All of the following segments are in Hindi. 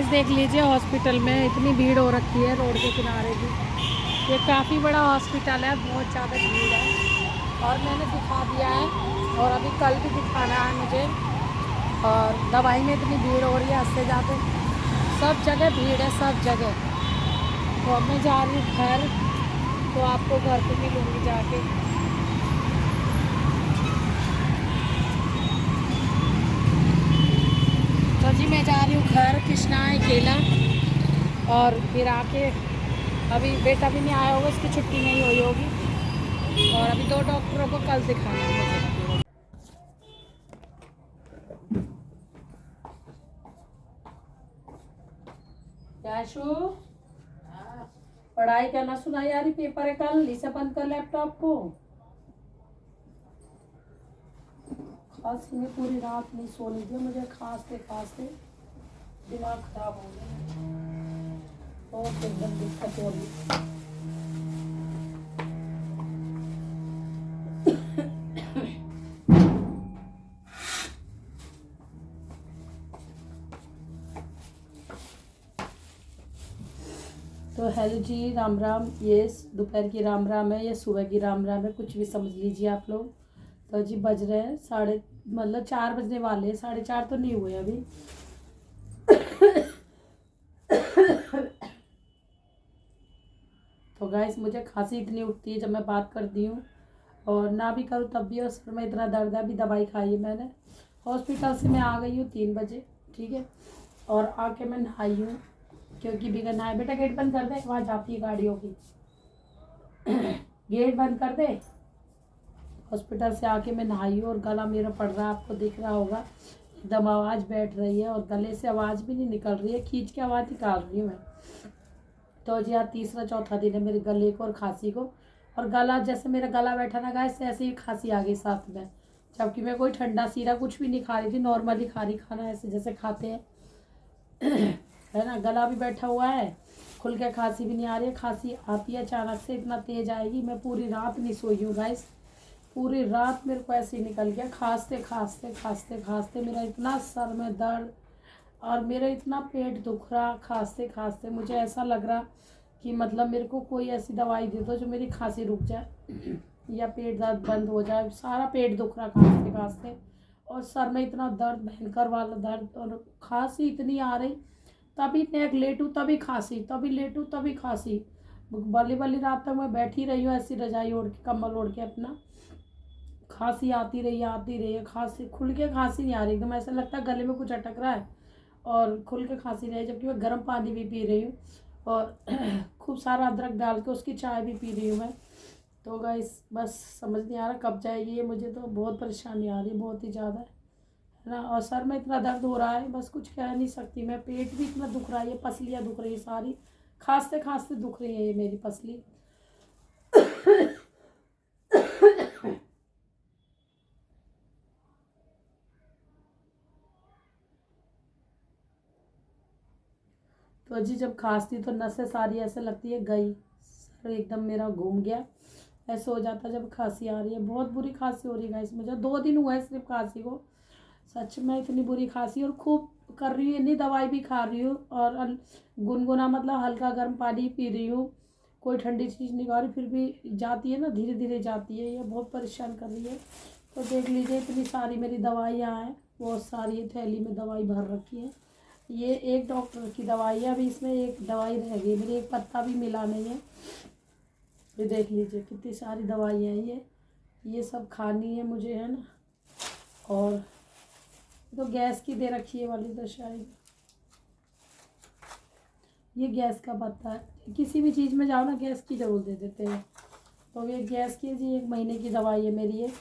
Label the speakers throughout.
Speaker 1: गाइस देख लीजिए हॉस्पिटल में इतनी भीड़ हो रखी है रोड के किनारे भी। ये काफ़ी बड़ा हॉस्पिटल है, बहुत ज़्यादा भीड़ है और मैंने दिखा दिया है और अभी कल भी दिखाना है मुझे। और दवाई में इतनी भीड़ हो रही है, हद से ज़्यादा सब जगह भीड़ है, सब जगह। तो अब मैं जा रही हूँ घर, तो आपको घर पे मिलूँगी जाके। तो जी मैं जा रही हूँ घर, कृष्णा है अकेला और फिर आके अभी बेटा भी नहीं आया होगा, इसकी छुट्टी नहीं हुई होगी और अभी 2 डॉक्टरों को कल दिखाना है मुझे। याशु पढ़ाई करना सुना यार, पेपर है कल, इसे बंद कर लैपटॉप को। खांसी में पूरी रात नहीं सोने दिया मुझे, खांसते खांसते दिमाग खराब हो गया, बहुत एकदम दिक्कत हो रही। तो हेलो जी, राम राम। ये दोपहर की राम राम है या सुबह की राम राम है, कुछ भी समझ लीजिए आप लोग। तो जी बज रहे हैं 4 बजने वाले हैं, 4:30 तो नहीं हुए अभी। तो गाइस मुझे खांसी इतनी उठती है जब मैं बात करती हूँ, और ना भी करूँ तब भी, और सर में इतना दर्द है। अभी दवाई खाई है मैंने, हॉस्पिटल से मैं आ गई हूँ 3 बजे, ठीक है। और आके मैं नहाई हूँ, क्योंकि बिना नहाए, बेटा गेट बंद कर दे, आवाज आती है गाड़ियों की। गेट बंद कर दे। हॉस्पिटल से आके मैं नहाई हूँ और गला मेरा पड़ रहा है, आपको दिख रहा होगा, एकदम आवाज़ बैठ रही है और गले से आवाज़ भी नहीं निकल रही है, खींच के आवाज़ निकाल रही हूँ मैं। तो जी आज तीसरा चौथा दिन है मेरे गले को और खांसी को, और गला जैसे मेरा गला बैठा ना गाइस, ऐसे ही खांसी आ गई साथ में। जबकि मैं कोई ठंडा सीरा कुछ भी नहीं खा रही थी, नॉर्मली खा रही खाना ऐसे जैसे खाते हैं। है ना, गला भी बैठा हुआ है, खुल के खांसी भी नहीं आ रही है। खांसी आती है अचानक से, इतना तेज आएगी। मैं पूरी रात नहीं सोई हूँ गाइस, पूरी रात मेरे को ऐसे ही निकल गया, खांसते खांसते खांसते खांसते मेरा इतना सर में दर्द और मेरा इतना पेट दुख रहा, खांसते खांसते मुझे ऐसा लग रहा कि मतलब मेरे को कोई ऐसी दवाई दे दो जो मेरी खांसी रुक जाए या पेट दर्द बंद हो जाए। सारा पेट दुख रहा खांसते खांसते, और सर में इतना दर्द, भयंकर वाला दर्द, और खांसी इतनी आ रही, तभी नेक लेटूँ तभी खांसी, तभी लेटूँ तभी खांसी। बली बली रात तक मैं बैठी रही हूँ ऐसी, रजाई ओढ़ के, कम्बल ओढ़ के अपना। खांसी आती रही है, खांसी खुल के खांसी नहीं आ रही, एकदम ऐसा लगता है गले में कुछ अटक रहा है और खुल के खांसी नहीं आई। जबकि मैं गर्म पानी भी पी रही हूँ और खूब सारा अदरक डाल के उसकी चाय भी पी रही हूँ मैं। तो गाइस बस समझ नहीं आ रहा कब जाएगी ये, मुझे तो बहुत परेशानी आ रही है, बहुत ही ज़्यादा, है ना। और सर में इतना दर्द हो रहा है, बस कुछ कह नहीं सकती मैं। पेट भी इतना दुख रहा है, ये पसलियाँ दुख रही है सारी, खांसते खांसते दुख रही है ये मेरी पसली। तो जी जब खांसती तो नसें सारी ऐसे लगती है गई, सर एकदम मेरा घूम गया, ऐसे हो जाता जब खांसी आ रही है। बहुत बुरी खांसी हो रही है गाइस मुझे, 2 दिन हुआ है सिर्फ खांसी को, सच में इतनी बुरी खांसी। और खूब कर रही हूँ, इतनी दवाई भी खा रही हूँ और गुनगुना मतलब हल्का गर्म पानी पी रही हूँ, कोई ठंडी चीज़ नहीं खा रही, फिर भी जाती है ना, धीरे धीरे जाती है, ये बहुत परेशान कर रही है। तो देख लीजिए इतनी सारी मेरी दवाइयाँ हैं, बहुत सारी थैली में दवाई भर रखी है। ये एक डॉक्टर की दवाई है, अभी इसमें एक दवाई रह गई मेरी, एक पत्ता भी मिला नहीं है। ये देख लीजिए कितनी सारी दवाइयाँ हैं, ये सब खानी है मुझे, है ना। और तो गैस की दे रखी है वाली, तो शायद ये गैस का पत्ता है, किसी भी चीज़ में जाओ ना गैस की ज़रूर दे देते हैं। तो ये गैस की जी 1 महीने की दवाई है मेरी ये,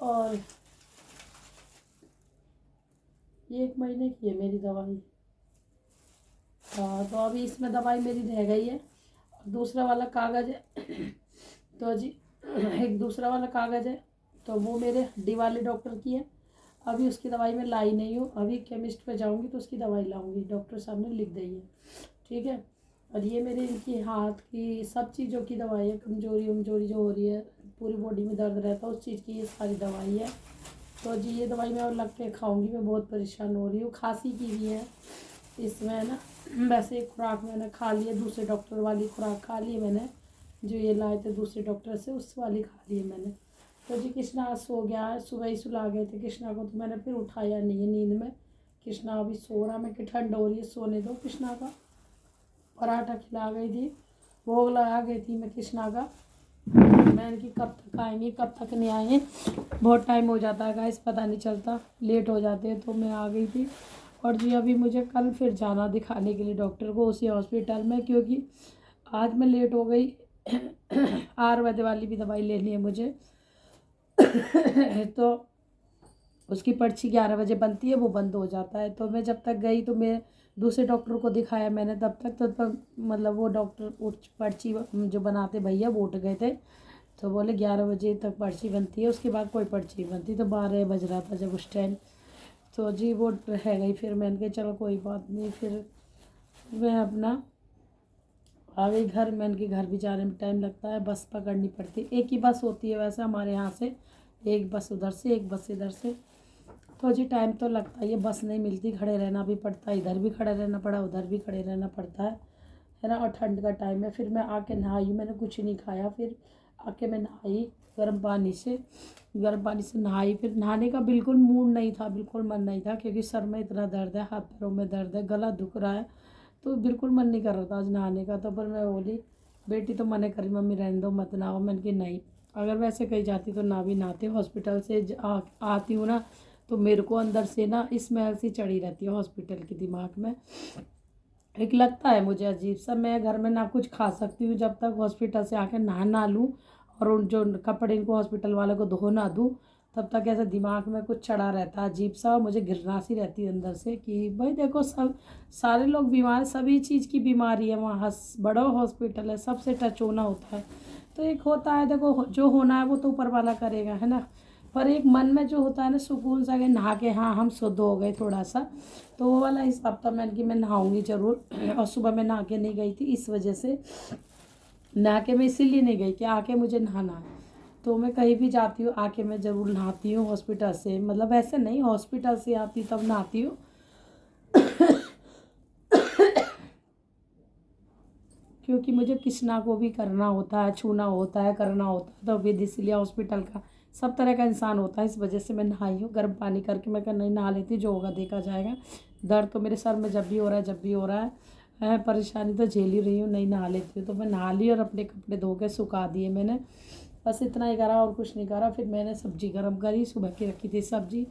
Speaker 1: और ये 1 महीने की है मेरी दवाई। हाँ तो अभी इसमें दवाई मेरी रह गई है, दूसरा वाला कागज़ है। तो जी एक दूसरा वाला कागज़ है, तो वो मेरे हड्डी वाले डॉक्टर की है, अभी उसकी दवाई मैं लाई नहीं हूँ, अभी केमिस्ट पे जाऊँगी तो उसकी दवाई लाऊंगी, डॉक्टर साहब ने लिख दी है, ठीक है। और ये मेरे इनकी हाथ की सब चीज़ों की दवाई है, कमजोरी वमजोरी जो हो रही है, पूरी बॉडी में दर्द रहता है, उस चीज़ की ये सारी दवाई है। तो जी ये दवाई मैं और लग के खाऊंगी, मैं बहुत परेशान हो रही हूँ, खांसी की भी है। इसमें ना वैसे एक खुराक मैंने खा ली है, दूसरे डॉक्टर वाली खुराक खा ली है मैंने, जो ये लाए थे दूसरे डॉक्टर से उस वाली खा ली है मैंने। तो जी कृष्णा आज सो गया है, सुबह ही सुला गए थे कृष्णा को, तो मैंने फिर उठाया नहीं है नींद में। कृष्णा अभी सो रहा, मैं कि ठंड हो रही है सोने दो कृष्णा का। पराठा खिला गई थी, भोग लगा गई थी मैं कृष्णा का। मैंने कि कब तक आएंगे कब तक नहीं आएंगे, बहुत टाइम हो जाता है गाइस, पता नहीं चलता, लेट हो जाते हैं। तो मैं आ गई थी। और जी अभी मुझे कल फिर जाना दिखाने के लिए डॉक्टर को उसी हॉस्पिटल में, क्योंकि आज मैं लेट हो गई। आयुर्वेद वाली भी दवाई लेनी है मुझे। तो उसकी पर्ची 11 बजे बनती है, वो बंद हो जाता है। तो मैं जब तक गई तो मैं दूसरे डॉक्टर को दिखाया मैंने, तब तक मतलब वो डॉक्टर उठ पर्ची जो बनाते भैया वो उठ गए थे। तो बोले 11 बजे तक पर्ची बनती है, उसके बाद कोई पर्ची नहीं बनती। तो 12 बज रहा था जब उस टाइम, तो जी वो रह गई। फिर मैंने कहा चलो कोई बात नहीं, फिर मैं अपना आ गई घर। मैंने कि घर भी जाने में टाइम लगता है, बस पकड़नी पड़ती, एक ही बस होती है वैसे हमारे यहाँ से, एक बस उधर से एक बस इधर से। तो जी टाइम तो लगता ही है, बस नहीं मिलती, खड़े रहना भी पड़ता है, इधर भी खड़े रहना पड़ा उधर भी खड़े रहना पड़ता है ना। और ठंड का टाइम है। फिर मैं आके नहाई, मैंने कुछ नहीं खाया, फिर आके मैं नहाई गर्म पानी से नहाई। फिर नहाने का बिल्कुल मूड नहीं था, बिल्कुल मन नहीं था, क्योंकि सर में इतना दर्द है, हाथ पैरों में दर्द है, गला दुख रहा है, तो बिल्कुल मन नहीं कर रहा था आज नहाने का। तो पर मैं बोली बेटी तो मना करी, मम्मी रहने दो मत नहाओ। मैंने कि नहीं, अगर वैसे कहीं जाती तो ना भी नहाती। हॉस्पिटल से आती हूँ ना, तो मेरे को अंदर से ना स्मेल सी चढ़ी रहती है हॉस्पिटल के दिमाग में। एक लगता है मुझे अजीब सा, मैं घर में ना कुछ खा सकती हूँ जब तक हॉस्पिटल से आके नहा ना लूँ, और उन जो कपड़े इनको हॉस्पिटल वाले को धो ना दूँ, तब तक ऐसा दिमाग में कुछ चढ़ा रहता है अजीब सा। मुझे घिरना सी रहती है अंदर से कि भाई देखो सब सारे लोग बीमार, सभी चीज़ की बीमारी है वहाँ, बड़ा हॉस्पिटल है, सबसे टच होना होता है। तो एक होता है देखो, जो होना है वो तो ऊपर वाला करेगा, है ना। पर एक मन में जो होता है ना सुकून सा, कि नहा के हाँ हम शुद्ध हो गए थोड़ा सा, तो वो वाला हिसाब था। मैंने कि मैं नहाऊंगी ज़रूर। और सुबह मैं नहा के नहीं गई थी, इस वजह से नहा के मैं इसीलिए नहीं गई कि आके मुझे नहाना है। तो मैं कहीं भी जाती हूँ आके मैं ज़रूर नहाती हूँ हॉस्पिटल से, मतलब ऐसे नहीं, हॉस्पिटल से आती तब नहाती हूँ। क्योंकि मुझे कृष्णा को भी करना होता है, छूना होता है, करना होता है, तो विद इसलिए हॉस्पिटल का सब तरह का इंसान होता है, इस वजह से मैं नहाई हूँ गर्म पानी करके। मैं कहा नहीं नहा लेती, जो होगा देखा जाएगा। दर्द तो मेरे सर में जब भी हो रहा है, जब भी हो रहा है, परेशानी तो झेल ही रही हूँ, नहीं नहा लेती हूँ। तो मैं नहा ली और अपने कपड़े धो के सुखा दिए मैंने, बस इतना ही करा और कुछ नहीं करा। फिर मैंने सब्जी गर्म करी, सुबह की रखी थी सब्जी,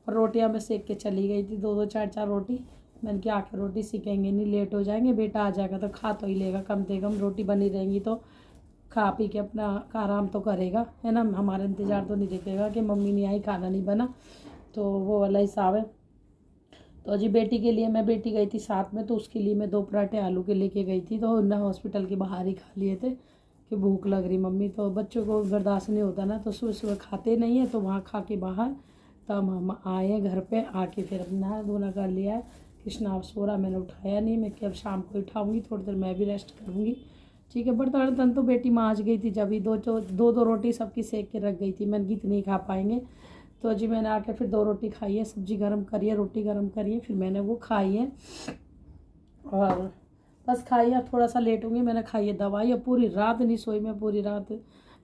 Speaker 1: और रोटियां मैं सेक के चली गई थी, 2-2 4-4 रोटी। मैंने क्या आके रोटी सीखेंगे नहीं, लेट हो जाएंगे, बेटा आ जाएगा तो खा तो ही लेगा, कम से कम रोटी बनी रहेंगी तो खा पी के अपना आराम तो करेगा, है ना। हमारा इंतज़ार तो नहीं देखेगा कि मम्मी नहीं आई खाना नहीं बना, तो वो वाला हिसाब है। तो जी बेटी के लिए, मैं बेटी गई थी साथ में, तो उसके लिए मैं 2 पराठे आलू के लेके गई थी, तो उन्हें हॉस्पिटल के बाहर ही खा लिए थे कि भूख लग रही मम्मी। तो बच्चों को बर्दाश्त नहीं होता ना, तो सुबह सुबह खाते नहीं है, तो वहाँ खा के बाहर, तब हम आए हैं घर पे, आके फिर अपना धोना कर लिया है। कृष्णा अब सो रहा, मैंने उठाया नहीं, मैं कि अब शाम को उठाऊँगी, थोड़ी देर मैं भी रेस्ट करूँगी, ठीक है। बर्तन वर्तन तो बेटी मांज गई थी, जब ही दो रोटी सबकी सेक के रख गई थी, मैंने कि इतनी खा पाएंगे। तो जी मैंने आके फिर 2 रोटी खाई है, सब्जी गर्म करी है, रोटी गर्म करी है, फिर मैंने वो खाई है, और बस खाई है। अब थोड़ा सा लेट होंगी, मैंने खाई है दवाई। अब पूरी रात नहीं सोई मैं, पूरी रात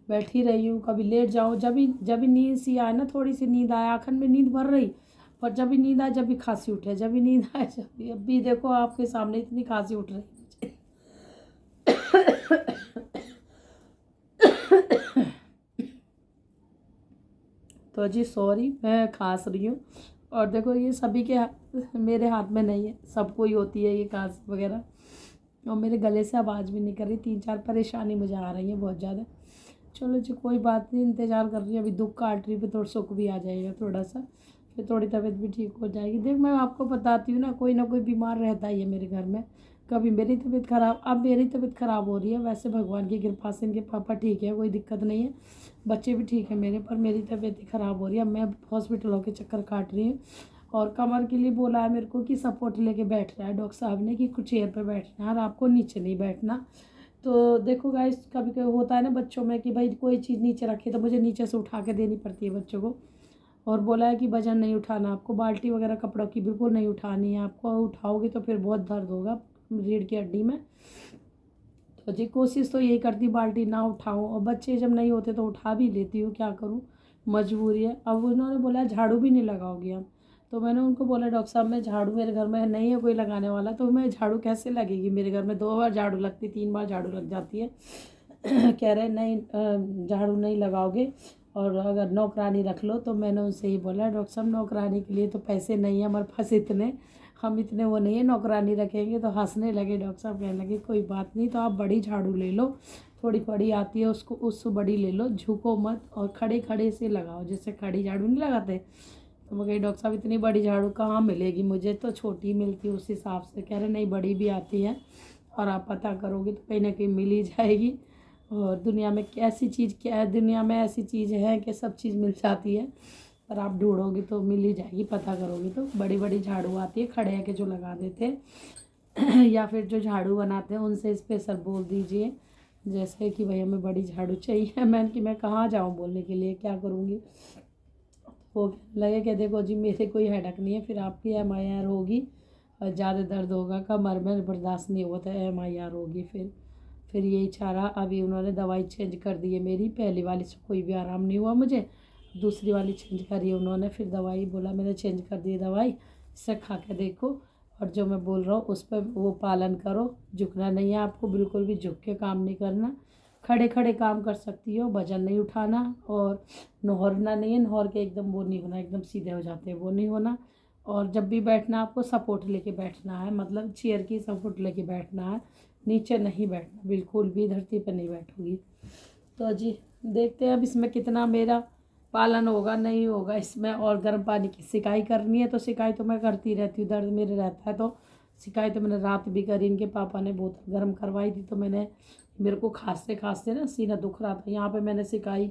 Speaker 1: बैठी रही हूँ, कभी लेट जाऊँ, जब भी नींद सी आए ना, थोड़ी सी नींद आए, आँखन में नींद भर रही, पर जब भी नींद आए, जब भी खांसी उठे, जब भी नींद आए, जब भी, अब भी देखो आपके सामने इतनी खांसी उठ रही है। तो जी सॉरी, मैं खांस रही हूँ। और देखो ये सभी के मेरे हाथ में नहीं है, सबको ही होती है ये खांसी वगैरह। और मेरे गले से आवाज़ भी नहीं कर रही, 3-4 परेशानी मुझे आ रही है बहुत ज़्यादा। चलो जी कोई बात नहीं, इंतज़ार कर रही हूँ, अभी दुख काट रही पे थोड़ा सुख भी आ जाएगा थोड़ा सा, फिर थोड़ी तबीयत भी ठीक हो जाएगी। देख मैं आपको बताती हूँ ना, कोई ना कोई बीमार रहता ही है मेरे घर में। कभी मेरी तबीयत ख़राब, अब मेरी तबीयत ख़राब हो रही है, वैसे भगवान की कृपा से इनके पापा ठीक है, कोई दिक्कत नहीं है, बच्चे भी ठीक है मेरे, पर मेरी तबीयत ही ख़राब हो रही है। अब मैं हॉस्पिटलों के चक्कर काट रही हूँ, और कमर के लिए बोला है मेरे को कि सपोर्ट लेके बैठ रहा है डॉक्टर साहब ने, कि कुछ चेयर पे बैठना है और आपको नीचे नहीं बैठना। तो देखो गाइस, कभी कभी होता है ना बच्चों में कि भाई कोई चीज़ नीचे रखे तो मुझे नीचे से उठा के देनी पड़ती है बच्चों को। और बोला है कि वजन नहीं उठाना आपको, बाल्टी वगैरह कपड़ों की बिल्कुल नहीं उठानी है आपको, उठाओगे तो फिर बहुत दर्द होगा रीढ़ की हड्डी में। तो जी कोशिश तो यही करती बाल्टी ना उठाऊं, और बच्चे जब नहीं होते तो उठा भी लेती हूँ, क्या करूँ, मजबूरी है। अब उन्होंने बोला झाड़ू भी नहीं लगाओगी हम, तो मैंने उनको बोला डॉक्टर साहब मैं झाड़ू मेरे घर में नहीं है कोई लगाने वाला, तो मैं झाड़ू कैसे लगेगी, मेरे घर में 2 बार झाड़ू लगती, 3 बार झाड़ू लग जाती है। कह रहे नहीं झाड़ू नहीं लगाओगे और अगर नौकरानी रख लो। तो मैंने उनसे ही बोला डॉक्टर साहब नौकरानी के लिए तो पैसे नहीं है हमारे पास इतने, हम इतने वो नहीं है नौकरानी रखेंगे। तो हंसने लगे डॉक्टर साहब, कहने लगे कोई बात नहीं, तो आप बड़ी झाड़ू ले लो, थोड़ी बड़ी आती है उसको, उससे बड़ी ले लो, झुको मत और खड़े खड़े से लगाओ, जैसे खड़ी झाड़ू नहीं लगाते। तो मैं कही डॉक्टर साहब इतनी बड़ी झाड़ू कहाँ मिलेगी मुझे, तो छोटी मिलती है उस हिसाब से। कह रहे नहीं बड़ी भी आती है, और आप पता करोगे तो कहीं ना कहीं मिल ही जाएगी। और दुनिया में ऐसी चीज़ क्या है, दुनिया में ऐसी चीज़ है कि सब चीज़ मिल जाती है, पर आप ढूंढोगे तो मिल ही जाएगी, पता करोगे तो। बड़ी बड़ी झाड़ू आती है खड़े के जो लगा देते हैं या फिर जो झाड़ू बनाते हैं उनसे स्पेशल बोल दीजिए, जैसे कि भाई हमें बड़ी झाड़ू चाहिए। मैं कहाँ जाऊँ बोलने के लिए, क्या करूँगी। वो लगे कि देखो जी मेरे कोई हेडक नहीं है, फिर आपकी MIR होगी और ज़्यादा दर्द होगा, कमर में बर्दाश्त नहीं हुआ तो MIR होगी। फिर यही चारा, अभी उन्होंने दवाई चेंज कर दी है मेरी, पहली वाली से कोई भी आराम नहीं हुआ मुझे, दूसरी वाली चेंज करी है उन्होंने। फिर दवाई बोला मैंने चेंज कर दी है दवाई, इसे खा के देखो और जो मैं बोल रहा हूँ उस पर वो पालन करो, झुकना नहीं है आपको, बिल्कुल भी झुक के काम नहीं करना, खड़े खड़े काम कर सकती हो, वजन नहीं उठाना, और नहरना नहीं है, नहर के एकदम वो नहीं होना, एकदम सीधे हो जाते हैं वो नहीं होना। और जब भी बैठना आपको सपोर्ट लेके बैठना है, मतलब चेयर की सपोर्ट लेके बैठना है, नीचे नहीं बैठना, बिल्कुल भी धरती पर नहीं बैठोगी। तो जी देखते हैं अब इसमें कितना मेरा पालन होगा नहीं होगा इसमें। और गर्म पानी की सिकाई करनी है तो सिकाई तो मैं करती रहती हूँ, दर्द मेरे रहता है तो सिकाई तो मैंने रात भी करी, इनके पापा ने बोतल गर्म करवाई थी, तो मैंने, मेरे को खांसते खांसते ना सीना दुख रहा था, यहाँ पे मैंने सिकाई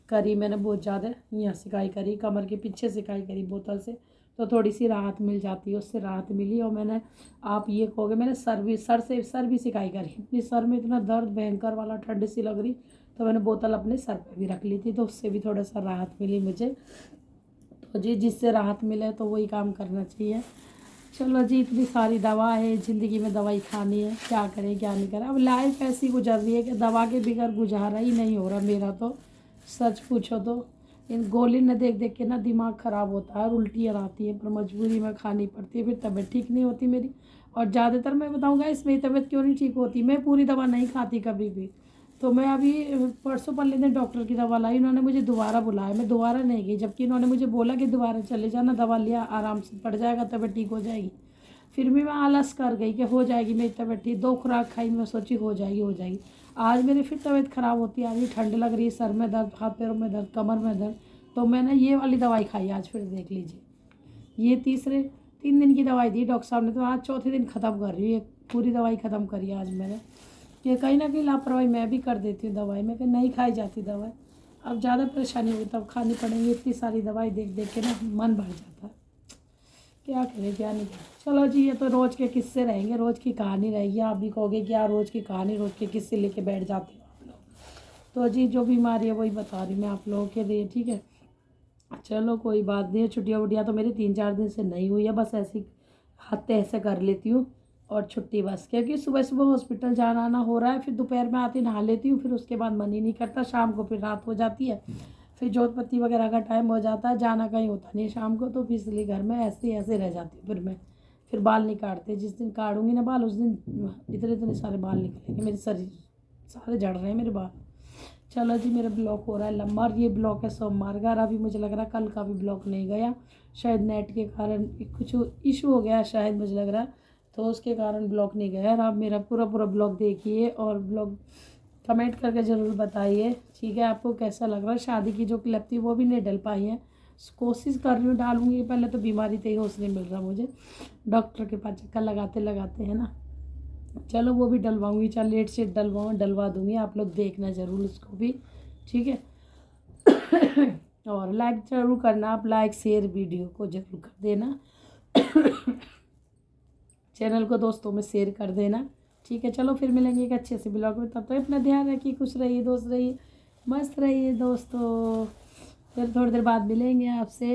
Speaker 1: करी, मैंने बहुत ज़्यादा यहाँ सिकाई करी, कमर के पीछे सिकाई करी बोतल से, तो थोड़ी सी राहत मिल जाती है, उससे राहत मिली। और मैंने, आप ये कहोगे मैंने सर भी सिकाई करी, अपनी सर में इतना दर्द भयंकर वाला ठंड सी लग रही, तो मैंने बोतल अपने सर पे भी रख ली थी, तो उससे भी थोड़ा सा राहत मिली मुझे। तो जी जिससे राहत मिले तो वही काम करना चाहिए। चलो जी इतनी सारी दवा है, ज़िंदगी में दवाई खानी है, क्या करें क्या नहीं करें। अब लाइफ ऐसी गुजर रही है कि दवा के बगैर गुजारा ही नहीं हो रहा मेरा, तो सच पूछो तो इन गोली न देख देख के ना दिमाग ख़राब होता है और उल्टियाँ आती है, पर मजबूरी में खानी पड़ती है, फिर तबीयत ठीक नहीं होती मेरी। और ज़्यादातर मैं बताऊँगा इसमें तबीयत क्यों नहीं ठीक होती, मैं पूरी दवा नहीं खाती कभी भी। तो मैं अभी परसों पहले दिन डॉक्टर की दवा लाई, उन्होंने मुझे दोबारा बुलाया, मैं दोबारा नहीं गई, जबकि इन्होंने मुझे बोला कि दोबारा चले जाना, दवा लिया आराम से पड़ जाएगा, तबीयत ठीक हो जाएगी। फिर भी मैं आलस कर गई कि हो जाएगी मेरी तबीयत ठीक, 2 खुराक खाई, मैं सोची हो जाएगी हो जाएगी। आज मेरी फिर तबीयत ख़राब होती आ रही, ठंड लग रही है, सर में दर्द, हाथ पैरों में दर्द, कमर में दर्द, तो मैंने ये वाली दवाई खाई आज, फिर देख लीजिए ये 3 दिन की दवाई दी डॉक्टर साहब ने, तो आज चौथे दिन ख़त्म कर रही हूँ, ये पूरी दवाई ख़त्म करी आज मैंने। कि कहीं ना कहीं लापरवाही मैं भी कर देती हूँ दवाई में, कि नहीं खाई जाती दवाई, अब ज़्यादा परेशानी हुई तब खानी पड़ेगी, इतनी सारी दवाई देख देख के ना मन भर जाता है, क्या करें क्या नहीं करें। चलो जी ये तो रोज़ के किस्से रहेंगे, रोज़ की कहानी रहेगी, आप भी कहोगे क्या रोज़ की कहानी, रोज़ के किस्से लेके बैठ जाते हो आप लोग। तो जी जो बीमारी है वही बता रही मैं आप लोगों के लिए, ठीक है। चलो कोई बात नहीं है, छुट्टियाँ वुट्टियाँ तो मेरी 3-4 दिन से नहीं हुई है, बस ऐसी हफ्ते ऐसे कर लेती हूँ और छुट्टी बस, क्योंकि सुबह सुबह हॉस्पिटल जाना आना हो रहा है, फिर दोपहर में आती नहा लेती हूँ, फिर उसके बाद मन ही नहीं करता, शाम को फिर रात हो जाती है, फिर जोतपत्ती वगैरह का टाइम हो जाता है, जाना कहीं होता नहीं है शाम को, तो फिर इसलिए घर में ऐसे ऐसे रह जाती हूँ। फिर बाल नहीं काटते, जिस दिन काटूंगी ना बाल उस दिन इतने इतने सारे बाल निकलेंगे, मेरे शरीर सारे झड़ रहे हैं मेरे बाल। चलो जी मेरा ब्लॉक हो रहा है लंबा, और ये ब्लॉक है सोमवार का, अभी मुझे लग रहा है कल का भी ब्लॉक नहीं गया, शायद नेट के कारण कुछ इशू हो गया शायद, मुझे लग रहा है, तो उसके कारण ब्लॉक नहीं गया। और आप मेरा पूरा ब्लॉग देखिए और ब्लॉग कमेंट करके ज़रूर बताइए, ठीक है, आपको कैसा लग रहा है। शादी की जो क्लिप थी वो भी नहीं डल पाई है, कोशिश कर रही हूँ डालूंगी, पहले तो बीमारी से ही हौसले मिल रहा मुझे, डॉक्टर के पास चक्कर लगाते लगाते है ना। चलो वो भी डलवाऊँगी, चल लेट से डलवा दूँगी, आप लोग देखना ज़रूर उसको भी, ठीक है। और लाइक ज़रूर करना, आप लाइक शेयर वीडियो को ज़रूर कर देना, चैनल को दोस्तों में शेयर कर देना, ठीक है। चलो फिर मिलेंगे एक अच्छे से ब्लॉग में, तब तक अपना ध्यान रखिए, खुश रहिए, दोस्त रहिए, मस्त रहिए दोस्तों। फिर थोड़ी देर बाद मिलेंगे आपसे।